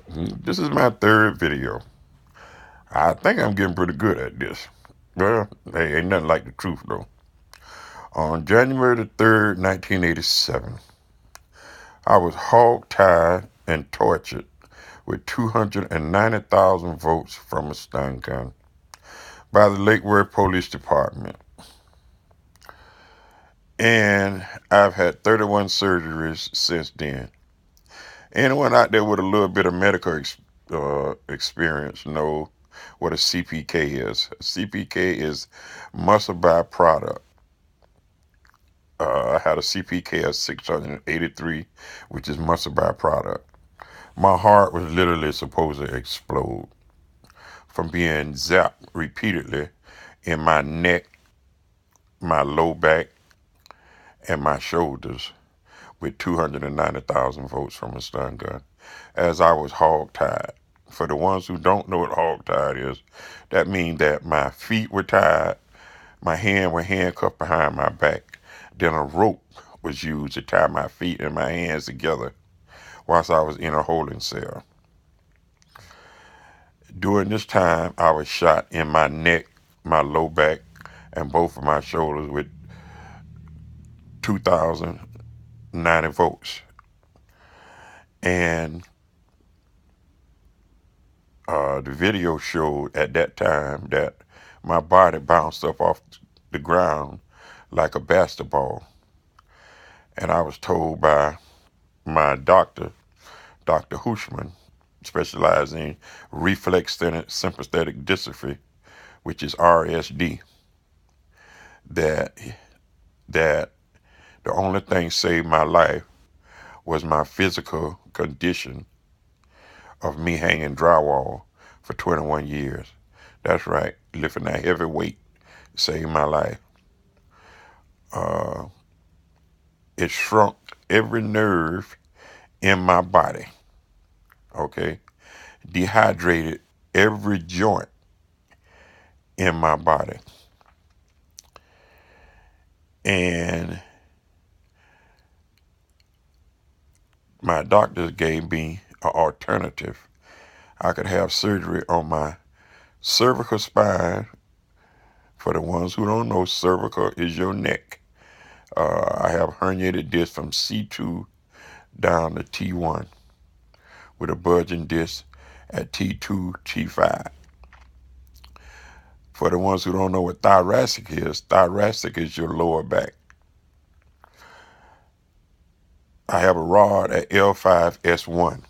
This is my third video. I think I'm getting pretty good at this. Well, hey, ain't nothing like the truth though. On January the 3rd, 1987, I was hog-tied and tortured with 290,000 votes from a stun gun by the Lake Worth Police Department. And I've had 31 surgeries since then. Anyone out there with a little bit of medical experience know what a CPK is. A CPK is muscle byproduct. I had a CPK of 683, which is muscle byproduct. My heart was literally supposed to explode from being zapped repeatedly in my neck, my low back, and my shoulders with 290,000 votes from a stun gun as I was hog-tied. For the ones who don't know what hog-tied is, that means that my feet were tied, my hand were handcuffed behind my back, then a rope was used to tie my feet and my hands together whilst I was in a holding cell. During this time, I was shot in my neck, my low back, and both of my shoulders with 2,090 volts. And the video showed at that time that my body bounced up off the ground like a basketball. And I was told by my doctor, Dr. Hushman, specializing in reflex sympathetic dystrophy, which is RSD, that that the only thing saved my life was my physical condition of me hanging drywall for 21 years. That's right, lifting that heavy weight saved my life. Uh, it shrunk every nerve in my body, okay? Dehydrated every joint in my body. And my doctors gave me an alternative. I could have surgery on my cervical spine. For the ones who don't know, cervical is your neck. I have herniated disc from C2 down to T1 with a bulging disc at T2, T5. For the ones who don't know what thoracic is your lower back. I have a rod at L5S1.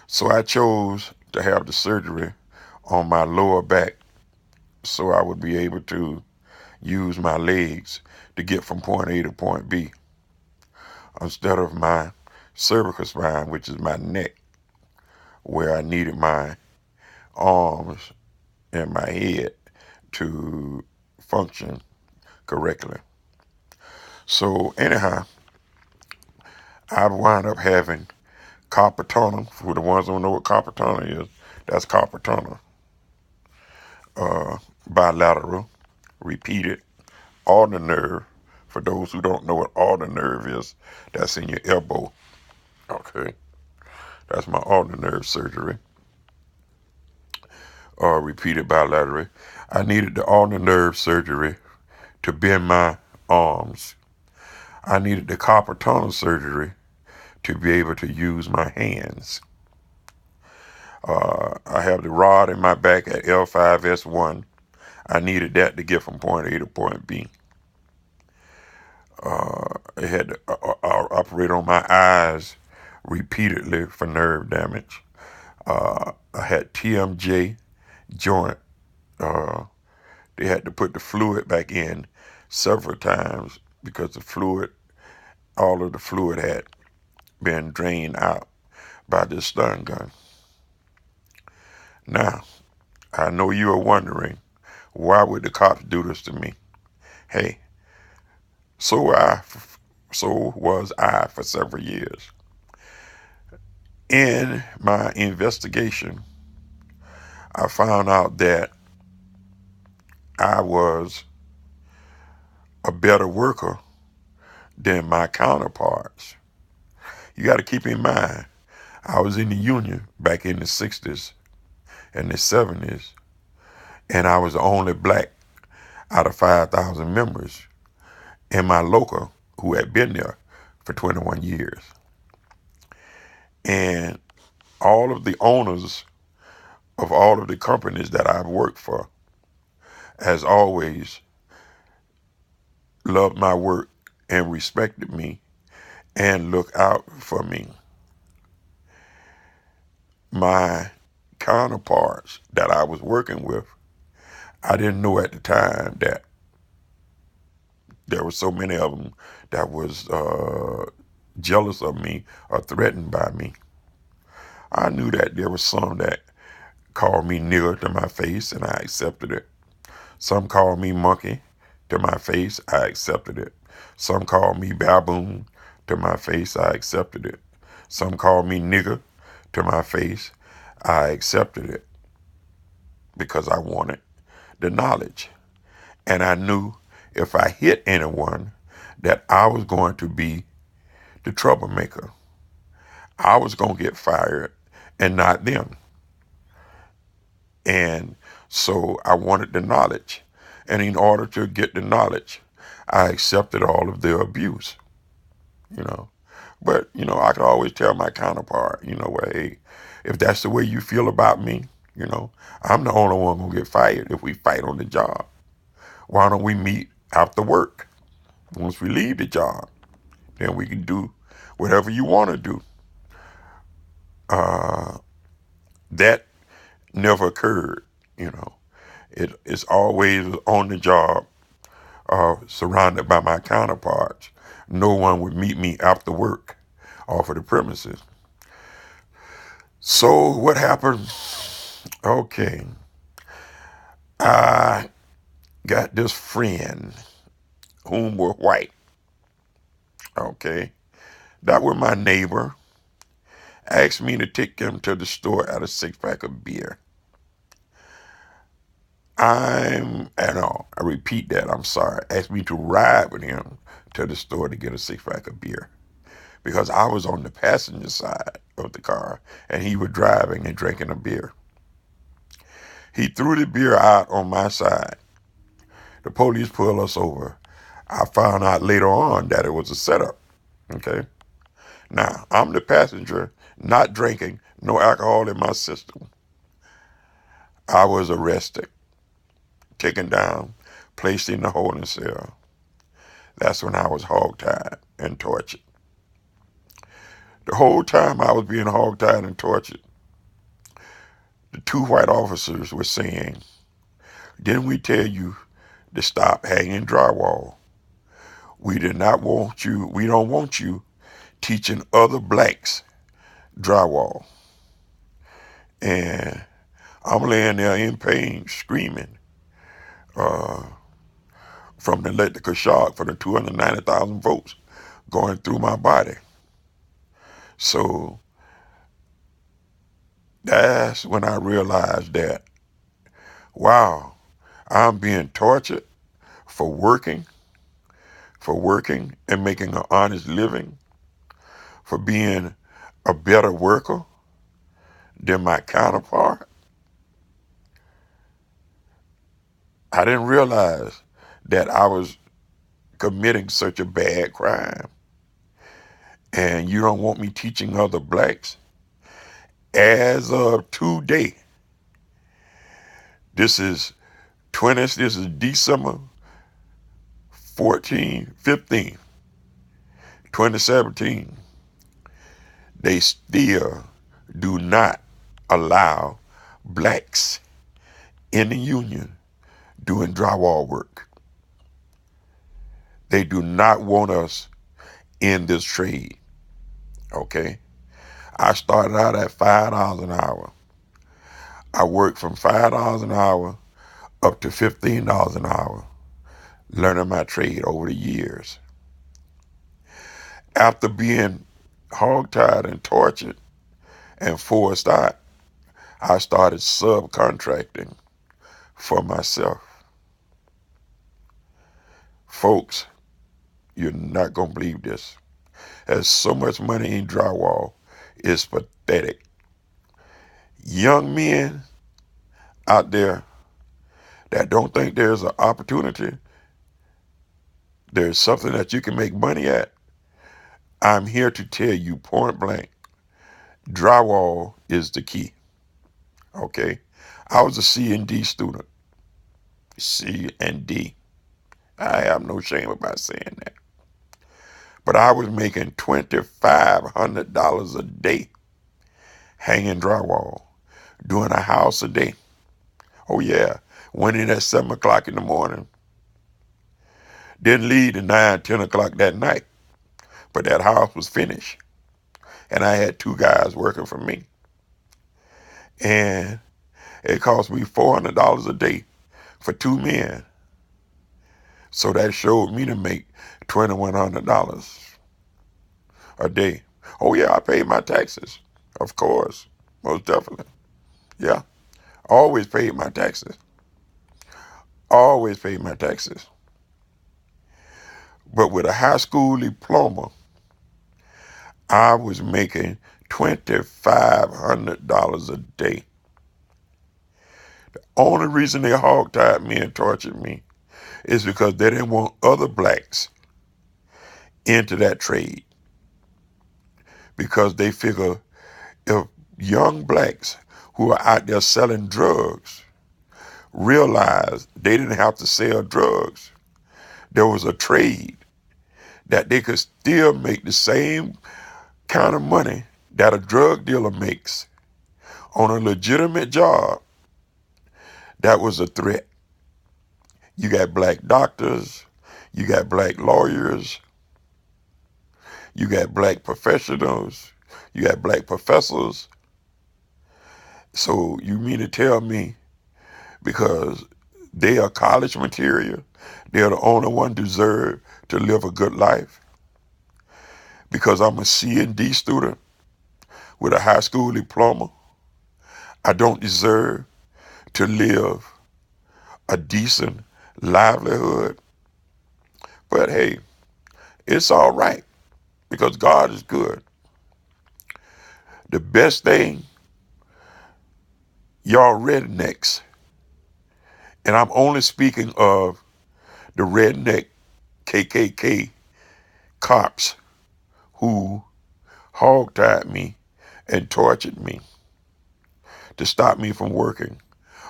So I chose to have the surgery on my lower back so I would be able to use my legs to get from point A to point B instead of my cervical spine, which is my neck, where I needed my arms and my head to function correctly. So anyhow, I wound up having carpal tunnel. For the ones who don't know what carpal tunnel is, that's carpal tunnel. Bilateral, repeated, ulnar nerve. For those who don't know what ulnar nerve is, that's in your elbow. Okay, that's my ulnar nerve surgery. Repeated bilaterally. I needed the ulnar nerve surgery to bend my arms. I needed the carpal tunnel surgery to be able to use my hands. I have the rod in my back at L5S1. I needed that to get from point A to point B. I had to operate on my eyes repeatedly for nerve damage. I had TMJ joint. They had to put the fluid back in several times because all of the fluid had been drained out by this stun gun. Now, I know you are wondering, why would the cops do this to me? Hey, so was I for several years. In my investigation, I found out that I was a better worker than my counterparts. You got to keep in mind, I was in the union back in the 60s and the 70s, and I was the only black out of 5,000 members in my local who had been there for 21 years. And all of the owners of all of the companies that I've worked for, as always, loved my work and respected me and looked out for me. My counterparts that I was working with, I didn't know at the time that there were so many of them that was jealous of me or threatened by me. I knew that there were some that called me nigger to my face, and I accepted it. Some called me monkey to my face, I accepted it. Some called me baboon to my face, I accepted it. Some called me nigger to my face, I accepted it because I wanted the knowledge. And I knew if I hit anyone that I was going to be the troublemaker. I was going to get fired and not them. And so I wanted the knowledge. And in order to get the knowledge, I accepted all of their abuse, you know. But, I could always tell my counterpart, well, hey, if that's the way you feel about me, I'm the only one gonna get fired if we fight on the job. Why don't we meet after work? Once we leave the job, then we can do whatever you want to do. That never occurred, It's always on the job, surrounded by my counterparts. No one would meet me after work off of the premises. So what happened? Okay. I got this friend whom were white. Okay. That were my neighbor. Asked me to take him to the store at a 6-pack of beer. I repeat that, I'm sorry. Asked me to ride with him to the store to get a 6-pack of beer. Because I was on the passenger side of the car and he was driving and drinking a beer. He threw the beer out on my side. The police pulled us over. I found out later on that it was a setup. Okay. Now, I'm the passenger, not drinking, no alcohol in my system. I was arrested, taken down, placed in the holding cell. That's when I was hogtied and tortured. The whole time I was being hogtied and tortured, the 2 white officers were saying, didn't we tell you to stop hanging drywall? We don't want you teaching other blacks drywall. And I'm laying there in pain, screaming from the electrical shock for the 290,000 volts going through my body. So that's when I realized that, wow, I'm being tortured for working and making an honest living, for being a better worker than my counterpart. I didn't realize that I was committing such a bad crime. And you don't want me teaching other blacks? As of today, this is December 15, 2017. They still do not allow blacks in the union doing drywall work. They do not want us in this trade. Okay? I started out at $5 an hour. I worked from $5 an hour up to $15 an hour, learning my trade over the years. After being hogtied and tortured and forced out, I started subcontracting for myself. Folks, you're not going to believe this. There's so much money in drywall, is pathetic. Young men out there that don't think there's an opportunity, there's something that you can make money at, I'm here to tell you point blank, drywall is the key. Okay? I was a C and D student. C and D. I have no shame about saying that. But I was making $2,500 a day hanging drywall, doing a house a day. Oh yeah, went in at 7 o'clock in the morning. Didn't leave at 9, 10 o'clock that night. But that house was finished. And I had two guys working for me. And it cost me $400 a day for two men. So that showed me to make $2,100 a day. Oh yeah, I paid my taxes. Of course. Most definitely. Yeah. Always paid my taxes. Always paid my taxes. But with a high school diploma, I was making $2,500 a day. The only reason they hogtied me and tortured me is because they didn't want other blacks into that trade. Because they figure if young blacks who are out there selling drugs realized they didn't have to sell drugs, there was a trade that they could still make the same kind of money that a drug dealer makes on a legitimate job. That was a threat. You got black doctors, you got black lawyers, you got black professionals, you got black professors. So you mean to tell me because they are college material, they're the only one deserve to live a good life? Because I'm a C and D student with a high school diploma, I don't deserve to live a decent livelihood? But hey, it's all right because God is good. The best thing, y'all rednecks, and I'm only speaking of the redneck KKK cops who hogtied me and tortured me to stop me from working.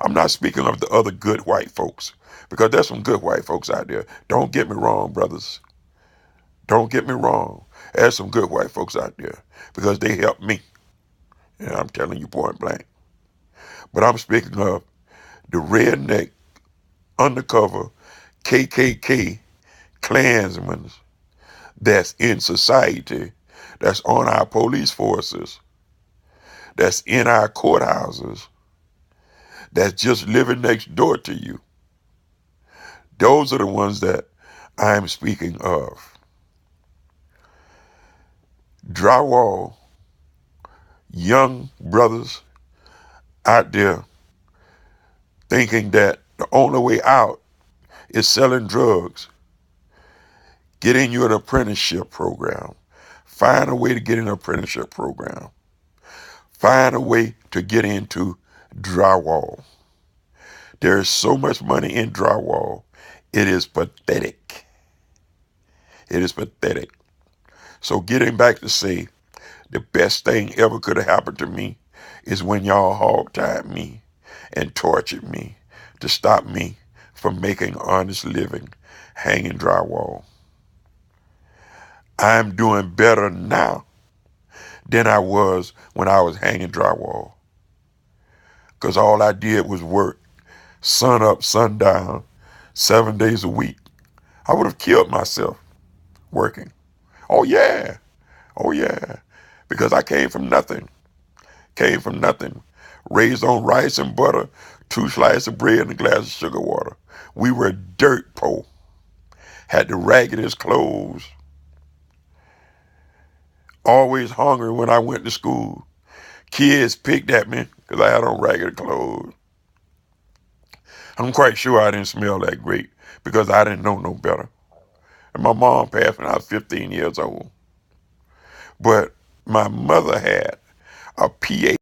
I'm not speaking of the other good white folks, because there's some good white folks out there. Don't get me wrong, brothers. Don't get me wrong. There's some good white folks out there because they helped me. And I'm telling you point blank. But I'm speaking of the redneck, undercover KKK Klansmen that's in society, that's on our police forces, that's in our courthouses, that's just living next door to you. Those are the ones that I'm speaking of. Drywall, young brothers out there thinking that the only way out is selling drugs. Get in you an apprenticeship program. Find a way to get in an apprenticeship program. Find a way to get into drywall. There is so much money in drywall. It is pathetic. It is pathetic. So getting back to say, the best thing ever could have happened to me is when y'all hogtied me and tortured me to stop me from making honest living hanging drywall. I'm doing better now than I was when I was hanging drywall. Because all I did was work sun up, sun down, 7 days a week. I would have killed myself working. Oh yeah. Oh yeah. Because I came from nothing. Came from nothing. Raised on rice and butter, 2 slices of bread and a glass of sugar water. We were dirt poor. Had the raggedest clothes. Always hungry when I went to school. Kids picked at me because I had on ragged clothes. I'm quite sure I didn't smell that great because I didn't know no better. And my mom passed when I was 15 years old. But My mother had a PA